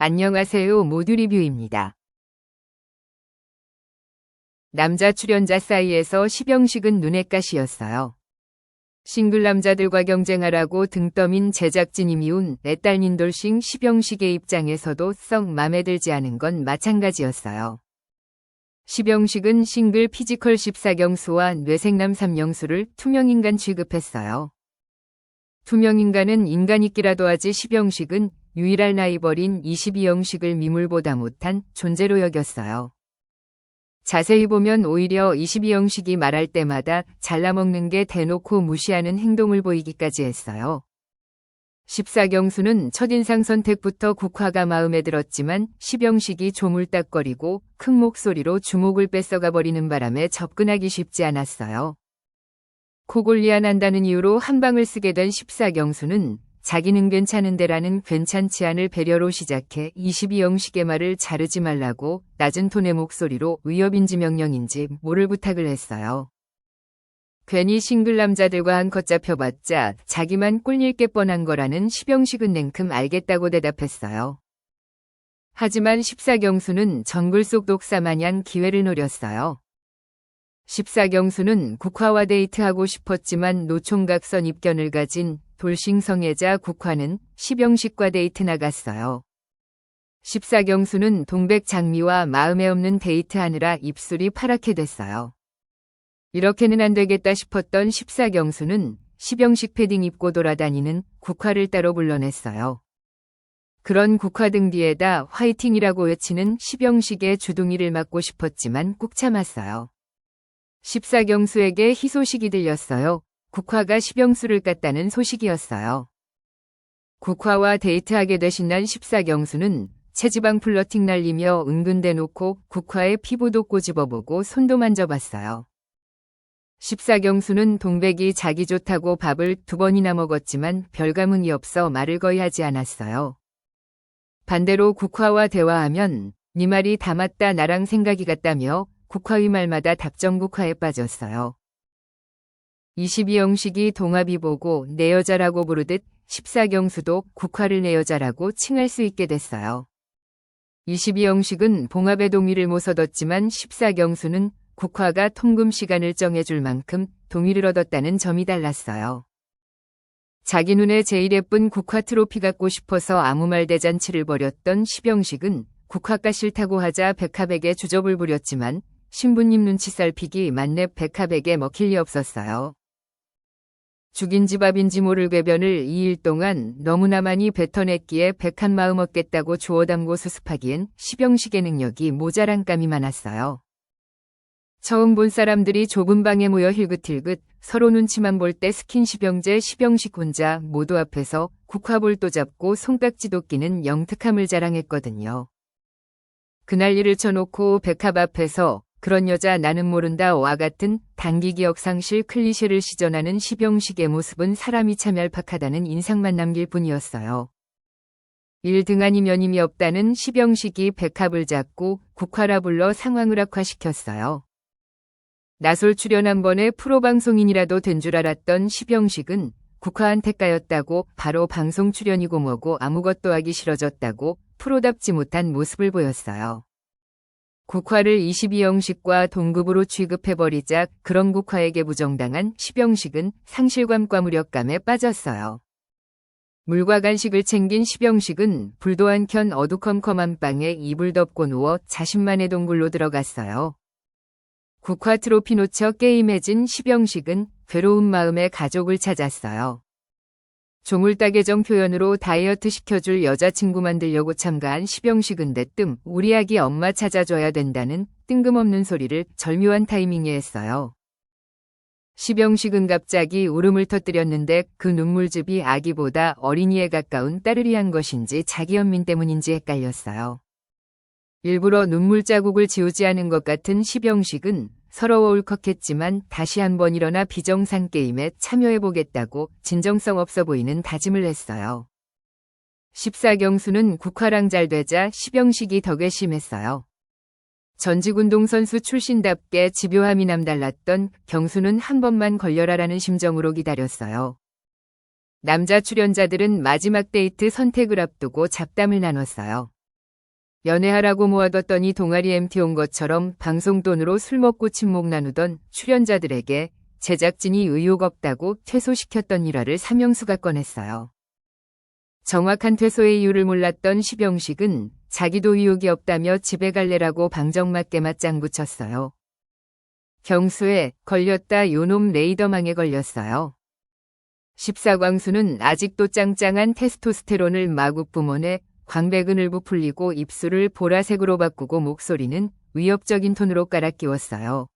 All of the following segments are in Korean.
안녕하세요. 모두 리뷰입니다. 남자 출연자 사이에서 시병식은 눈엣 가시였어요. 싱글 남자들과 경쟁하라고 등 떠민 제작진이 미운 내딸 닌돌싱 시병식의 입장에서도 썩 맘에 들지 않은 건 마찬가지였어요. 시병식은 싱글 피지컬 14경수와 뇌생남 3영수를 투명인간 취급했어요. 투명인간은 인간있기라도 하지 시병식은 유일한 라이벌인 22영식을 미물보다 못한 존재로 여겼어요. 자세히 보면 오히려 22영식이 말할 때마다 잘라먹는 게 대놓고 무시하는 행동을 보이기까지 했어요. 14경수는 첫인상 선택부터 국화가 마음에 들었지만 시병식이 조물딱거리고 큰 목소리로 주목을 뺏어가 버리는 바람에 접근하기 쉽지 않았어요. 코골리안한다는 이유로 한방을 쓰게 된 14경수는 자기는 괜찮은데라는 괜찮지 않을 배려로 시작해 22영식의 말을 자르지 말라고 낮은 톤의 목소리로 위협인지 명령인지 모를 부탁을 했어요. 괜히 싱글 남자들과 한컷 잡혀봤자 자기만 꿀릴 게 뻔한 거라는 시병식은 냉큼 알겠다고 대답했어요. 하지만 14경수는 정글 속 독사 마냥 기회를 노렸어요. 14경수는 국화와 데이트하고 싶었지만 노총각선 입견을 가진 돌싱 성애자 국화는 시병식과 데이트 나갔어요. 14경수는 동백 장미와 마음에 없는 데이트하느라 입술이 파랗게 됐어요. 이렇게는 안 되겠다 싶었던 14경수는 시병식 패딩 입고 돌아다니는 국화를 따로 불러냈어요. 그런 국화 등 뒤에다 화이팅이라고 외치는 시병식의 주둥이를 맞고 싶었지만 꾹 참았어요. 14경수에게 희소식이 들렸어요. 국화가 시병수를 깠다는 소식이었어요. 국화와 데이트하게 되신 날 14경수는 체지방 플러팅 날리며 은근 대놓고 국화의 피부도 꼬집어보고 손도 만져봤어요. 14경수는 동백이 자기 좋다고 밥을 2번이나 먹었지만 별 감흥이 없어 말을 거의 하지 않았어요. 반대로 국화와 대화하면 네 말이 다 맞다 나랑 생각이 같다며 국화의 말마다 답정국화에 빠졌어요. 22영식이 동합이 보고 내 여자라고 부르듯 14경수도 국화를 내 여자라고 칭할 수 있게 됐어요. 22영식은 봉합의 동의를 못 얻었지만 14경수는 국화가 통금 시간을 정해줄 만큼 동의를 얻었다는 점이 달랐어요. 자기 눈에 제일 예쁜 국화 트로피 갖고 싶어서 아무 말 대잔치를 벌였던 시병식은 국화가 싫다고 하자 백합에게 주접을 부렸지만 신부님 눈치 살피기 만렙 백합에게 먹힐 리 없었어요. 죽인지 밥인지 모를 궤변을 2일 동안 너무나 많이 뱉어냈기에 백한 마음 얻겠다고 주워 담고 수습하기엔 시병식의 능력이 모자란 감이 많았어요. 처음 본 사람들이 좁은 방에 모여 힐긋힐긋 서로 눈치만 볼 때 스킨십 형제 시병식 혼자 모두 앞에서 국화볼도 잡고 손깍지도 끼는 영특함을 자랑했거든요. 그날 일을 쳐놓고 백합 앞에서 그런 여자 나는 모른다와 같은 단기 기억 상실 클리셰를 시전하는 시병식의 모습은 사람이 참 얄팍하다는 인상만 남길 뿐이었어요. 일 등 아니면 힘이 없다는 시병식이 백합을 잡고 국화라 불러 상황을 악화시켰어요. 나솔 출연 한 번에 프로방송인이라도 된 줄 알았던 시병식은 국화한테 까였다고 바로 방송 출연이고 뭐고 아무것도 하기 싫어졌다고 프로답지 못한 모습을 보였어요. 국화를 22영식과 동급으로 취급해버리자 그런 국화에게 부정당한 시병식은 상실감과 무력감에 빠졌어요. 물과 간식을 챙긴 시병식은 불도 안 켠 어두컴컴한 방에 이불 덮고 누워 자신만의 동굴로 들어갔어요. 국화 트로피 놓쳐 게임해진 시병식은 괴로운 마음에 가족을 찾았어요. 조물딱의 표현으로 다이어트 시켜줄 여자친구 만들려고 참가한 시병식은 대뜸 우리 아기 엄마 찾아줘야 된다는 뜬금없는 소리를 절묘한 타이밍에 했어요. 시병식은 갑자기 울음을 터뜨렸는데 그 눈물즙이 아기보다 어린이에 가까운 따르리한 것인지 자기 연민 때문인지 헷갈렸어요. 일부러 눈물 자국을 지우지 않은 것 같은 시병식은 서러워 울컥했지만 다시 한번 일어나 비정상 게임에 참여해보겠다고 진정성 없어 보이는 다짐을 했어요. 14경수는 국화랑 잘 되자 시병식이 더 괘씸했어요. 전직 운동선수 출신답게 집요함이 남달랐던 경수는 한 번만 걸려라라는 심정으로 기다렸어요. 남자 출연자들은 마지막 데이트 선택을 앞두고 잡담을 나눴어요. 연애하라고 모아뒀더니 동아리 MT 온 것처럼 방송 돈으로 술 먹고 친목 나누던 출연자들에게 제작진이 의욕 없다고 퇴소시켰던 일화를 삼형수가 꺼냈어요. 정확한 퇴소의 이유를 몰랐던 시병식은 자기도 의욕이 없다며 집에 갈래라고 방정맞게 맞장구 쳤어요. 경수에 걸렸다 요놈 레이더망에 걸렸어요. 십사광수는 아직도 짱짱한 테스토스테론을 마구 뿜어내 광배근을 부풀리고 입술을 보라색으로 바꾸고 목소리는 위협적인 톤으로 깔아 끼웠어요.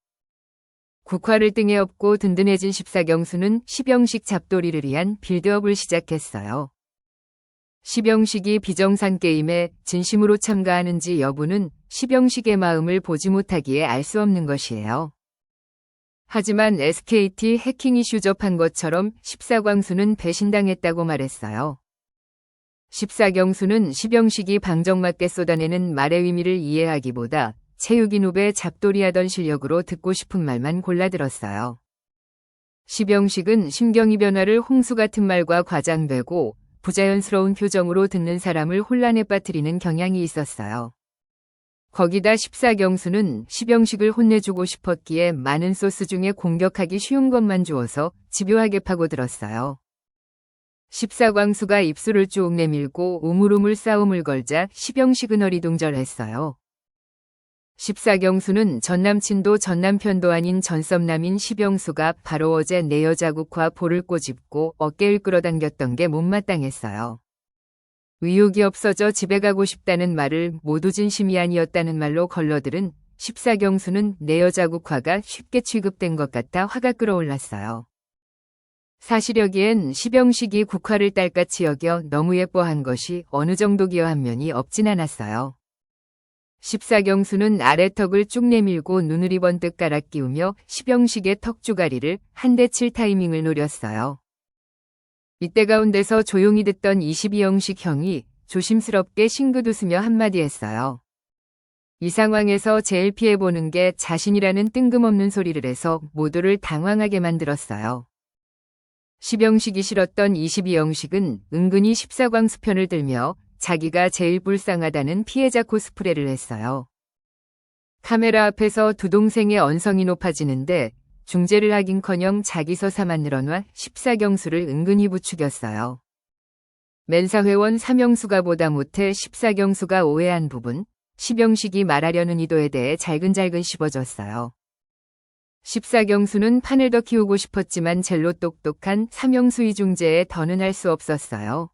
국화를 등에 업고 든든해진 십사경수는 시병식 잡돌이를 위한 빌드업을 시작했어요. 시병식이 비정산 게임에 진심으로 참가하는지 여부는 시병식의 마음을 보지 못하기에 알 수 없는 것이에요. 하지만 SKT 해킹 이슈 접한 것처럼 십사광수는 배신당했다고 말했어요. 십사경수는 시병식이 방정맞게 쏟아내는 말의 의미를 이해하기보다 체육인 후배 잡돌이하던 실력으로 듣고 싶은 말만 골라들었어요. 시병식은 심경의 변화를 홍수 같은 말과 과장되고 부자연스러운 표정으로 듣는 사람을 혼란에 빠뜨리는 경향이 있었어요. 거기다 십사경수는 시병식을 혼내주고 싶었기에 많은 소스 중에 공격하기 쉬운 것만 주어서 집요하게 파고들었어요. 십사광수가 입술을 쭉 내밀고 우물우물 싸움을 걸자 시병식은 어리둥절했어요. 십사경수는 전남친도 전남편도 아닌 전썸남인 시병수가 바로 어제 내 여자국화 볼을 꼬집고 어깨를 끌어당겼던 게 못마땅했어요. 의욕이 없어져 집에 가고 싶다는 말을 모두 진심이 아니었다는 말로 걸러들은 십사경수는 내 여자국화가 쉽게 취급된 것 같아 화가 끓어올랐어요. 사실 여기엔 시병식이 국화를 딸같이 여겨 너무 예뻐한 것이 어느 정도 기여한 면이 없진 않았어요. 십사경수는 아래턱을 쭉 내밀고 눈을 번뜩 깔아 끼우며 시병식의 턱주가리를 한 대 칠 타이밍을 노렸어요. 이때 가운데서 조용히 듣던 22형식 형이 조심스럽게 싱긋 웃으며 한마디 했어요. 이 상황에서 제일 피해보는 게 자신이라는 뜬금없는 소리를 해서 모두를 당황하게 만들었어요. 시병식이 싫었던 22형식은 은근히 십사광수 편을 들며 자기가 제일 불쌍하다는 피해자 코스프레를 했어요. 카메라 앞에서 두 동생의 언성이 높아지는데 중재를 하긴커녕 자기 서사만 늘어놔 십사경수를 은근히 부추겼어요. 멘사회원 삼형수가 보다 못해 십사경수가 오해한 부분, 시병식이 말하려는 의도에 대해 잘근잘근 씹어줬어요. 십사경수는 판을 더 키우고 싶었지만 젤로 똑똑한 삼형수의 중재에 더는 할 수 없었어요.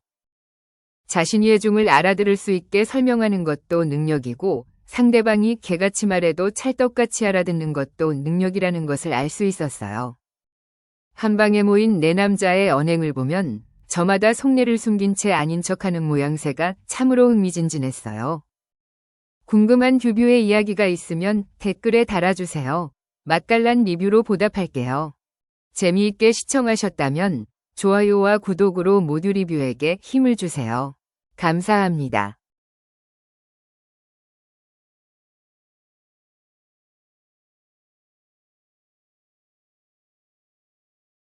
자신이 해중을 알아들을 수 있게 설명하는 것도 능력이고 상대방이 개같이 말해도 찰떡같이 알아듣는 것도 능력이라는 것을 알 수 있었어요. 한방에 모인 네 남자의 언행을 보면 저마다 속내를 숨긴 채 아닌 척하는 모양새가 참으로 흥미진진했어요. 궁금한 듀뷰의 이야기가 있으면 댓글에 달아주세요. 맛깔난 리뷰로 보답할게요. 재미있게 시청하셨다면 좋아요와 구독으로 모두 리뷰에게 힘을 주세요. 감사합니다.